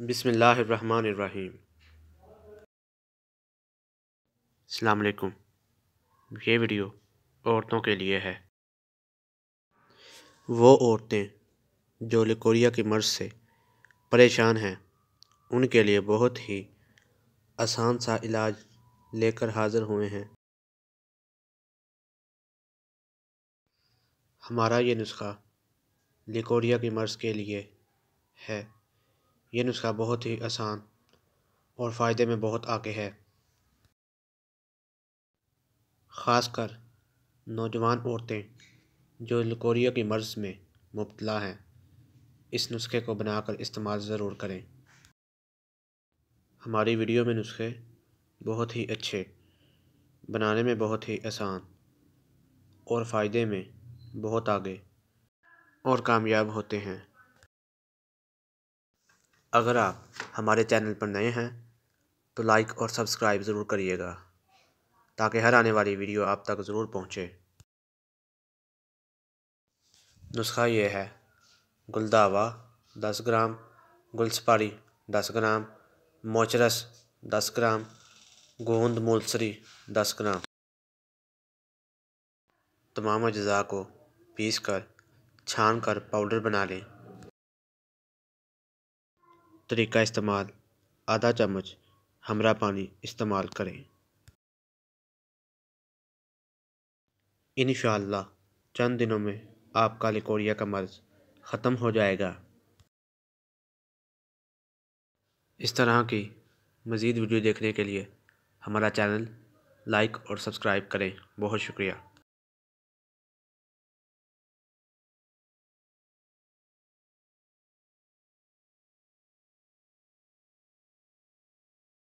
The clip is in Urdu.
بسم اللہ الرحمن الرحیم۔ السلام علیکم۔ یہ ویڈیو عورتوں کے لیے ہے۔ وہ عورتیں جو لیکوریا کی مرض سے پریشان ہیں، ان کے لیے بہت ہی آسان سا علاج لے کر حاضر ہوئے ہیں۔ ہمارا یہ نسخہ لیکوریا کی مرض کے لیے ہے۔ یہ نسخہ بہت ہی آسان اور فائدے میں بہت آگے ہے۔ خاص کر نوجوان عورتیں جو لیکوریا کی مرض میں مبتلا ہیں، اس نسخے کو بنا کر استعمال ضرور کریں۔ ہماری ویڈیو میں نسخے بہت ہی اچھے، بنانے میں بہت ہی آسان اور فائدے میں بہت آگے اور کامیاب ہوتے ہیں۔ اگر آپ ہمارے چینل پر نئے ہیں تو لائک اور سبسکرائب ضرور کریے گا تاکہ ہر آنے والی ویڈیو آپ تک ضرور پہنچے۔ نسخہ یہ ہے: گلداوا 10 گرام، گل سپاری 10 گرام، موچرس 10 گرام، گوند مولسری 10 گرام۔ تمام اجزاء کو پیس کر چھان کر پاؤڈر بنا لیں۔ طریقہ استعمال: آدھا چمچ ہمرا پانی استعمال کریں۔ انشاءاللہ چند دنوں میں آپ کا لیکوریا کا مرض ختم ہو جائے گا۔ اس طرح کی مزید ویڈیو دیکھنے کے لیے ہمارا چینل لائک اور سبسکرائب کریں۔ بہت شکریہ۔